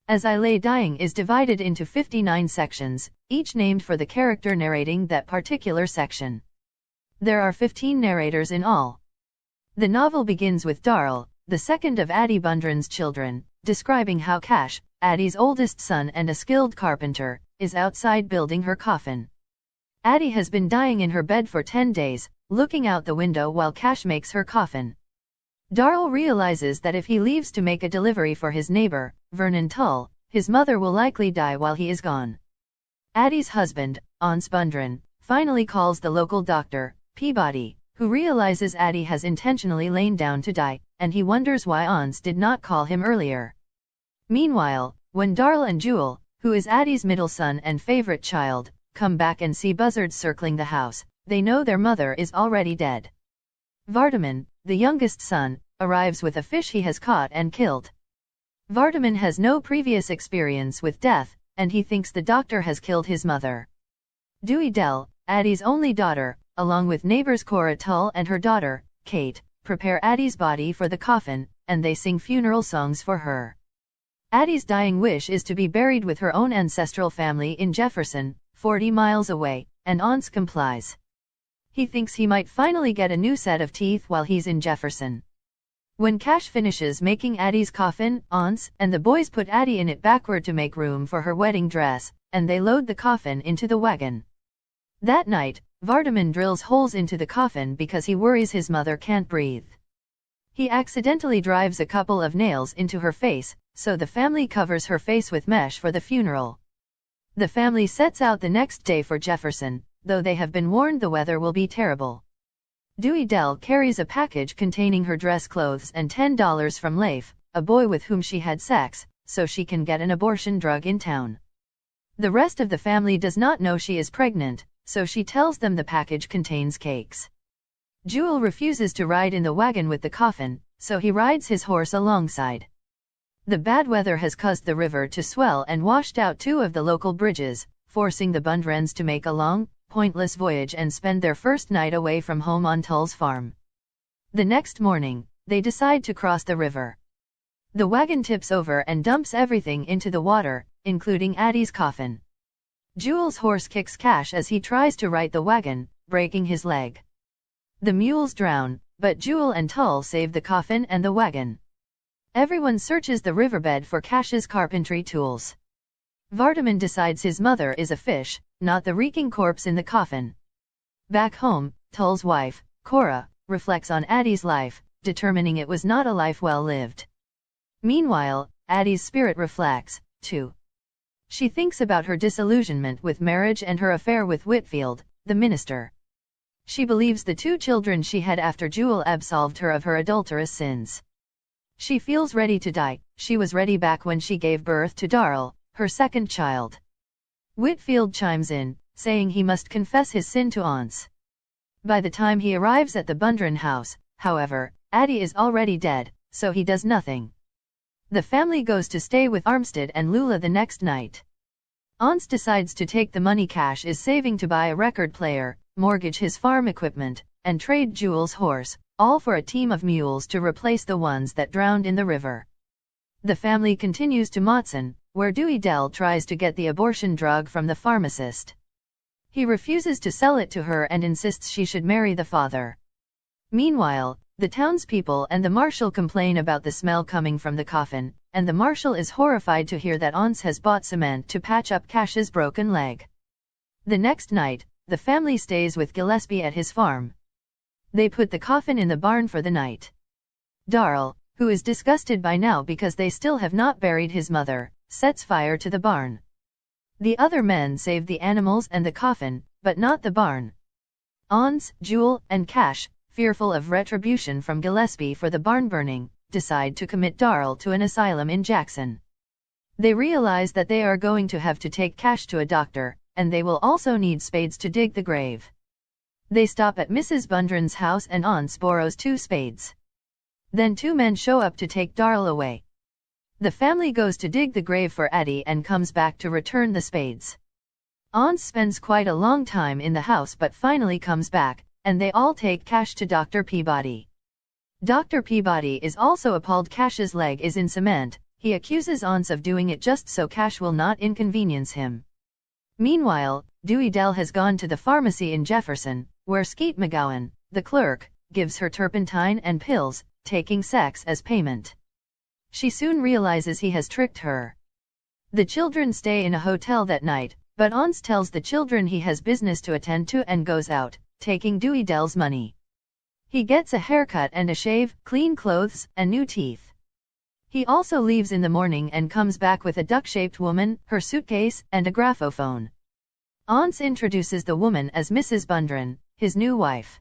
As I Lay Dying is divided into 59 sections, each named for the character narrating that particular section. There are 15 narrators in all. The novel begins with Darrell, the second of Addie Bundren's children, describing how Cash, Addie's oldest son and a skilled carpenter, is outside building her coffin. Addie has been dying in her bed for 10 days, looking out the window while Cash makes her coffin. Darrell realizes that if he leaves to make a delivery for his neighbor, Vernon Tull, his mother will likely die while he is gone. Addie's husband, Once Bundren, finally calls the local doctor, Peabody, who realizes Addie has intentionally lain down to die, and he wonders why Once did not call him earlier. Meanwhile, when Darrell and Jewel, who is Addie's middle son and favorite child, come back and see buzzards circling the house, they know their mother is already dead. Vardaman, the youngest son, arrives with a fish he has caught and killed. Vardaman has no previous experience with death, and he thinks the doctor has killed his mother. Dewey Dell, Addie's only daughter, along with neighbors Cora Tull and her daughter, Kate, prepare Addie's body for the coffin, and they sing funeral songs for her. Addie's dying wish is to be buried with her own ancestral family in Jefferson, 40 miles away, and Once complies. He thinks he might finally get a new set of teeth while he's in Jefferson. When Cash finishes making Addie's coffin, Once and the boys put Addie in it backward to make room for her wedding dress, and they load the coffin into the wagon. That night, Vardaman drills holes into the coffin because he worries his mother can't breathe. He accidentally drives a couple of nails into her face, so the family covers her face with mesh for the funeral. The family sets out the next day for Jefferson, though they have been warned the weather will be terrible. Dewey Dell carries a package containing her dress clothes and $10 from Leif, a boy with whom she had sex, so she can get an abortion drug in town. The rest of the family does not know she is pregnant, so she tells them the package contains cakes. Jewel refuses to ride in the wagon with the coffin, so he rides his horse alongside. The bad weather has caused the river to swell and washed out 2 of the local bridges, forcing the Bundrens to make a long, pointless voyage and spend their first night away from home on Tull's farm. The next morning, they decide to cross the river. The wagon tips over and dumps everything into the water, including Addie's coffin. Jewel's horse kicks Cash as he tries to right the wagon, breaking his leg. The mules drown, but Jewel and Tull save the coffin and the wagon. Everyone searches the riverbed for Cash's carpentry tools. Vardaman decides his mother is a fish, not the reeking corpse in the coffin. Back home, Tull's wife, Cora, reflects on Addie's life, determining it was not a life well lived. Meanwhile, Addie's spirit reflects, too. She thinks about her disillusionment with marriage and her affair with Whitfield, the minister. She believes the 2 children she had after Jewel absolved her of her adulterous sins. She feels ready to die. She was ready back when she gave birth to Darrell, her second child. Whitfield chimes in, saying he must confess his sin to Once. By the time he arrives at the Bundren house, however, Addie is already dead, so he does nothing. The family goes to stay with Armstead and Lula the next night. Once decides to take the money Cash is saving to buy a record player, mortgage his farm equipment, and trade Jewel's horse, all for a team of mules to replace the ones that drowned in the river. The family continues to Matson, where Dewey Dell tries to get the abortion drug from the pharmacist. He refuses to sell it to her and insists she should marry the father. Meanwhile, the townspeople and the marshal complain about the smell coming from the coffin, and the marshal is horrified to hear that Once has bought cement to patch up Cash's broken leg. The next night, the family stays with Gillespie at his farm. They put the coffin in the barn for the night. Darrell, who is disgusted by now because they still have not buried his mother, sets fire to the barn. The other men save the animals and the coffin, but not the barn. Once, Jewel, and Cash, fearful of retribution from Gillespie for the barn burning, decide to commit Darrell to an asylum in Jackson. They realize that they are going to have to take Cash to a doctor, and they will also need spades to dig the grave. They stop at Mrs. Bundren's house and Once borrows 2 spades. Then 2 men show up to take Darrell away. The family goes to dig the grave for Addie and comes back to return the spades. Once spends quite a long time in the house but finally comes back, and they all take Cash to Dr. Peabody. Dr. Peabody is also appalled Cash's leg is in cement, He accuses Once of doing it just so Cash will not inconvenience him. Meanwhile, Dewey Dell has gone to the pharmacy in Jefferson, where Skeet McGowan, the clerk, gives her turpentine and pills, taking sex as payment. She soon realizes he has tricked her. The children stay in a hotel that night, but Once tells the children he has business to attend to and goes out, taking Dewey Dell's money. He gets a haircut and a shave, clean clothes, and new teeth. He also leaves in the morning and comes back with a duck-shaped woman, her suitcase, and a graphophone. Once introduces the woman as Mrs. Bundren, his new wife.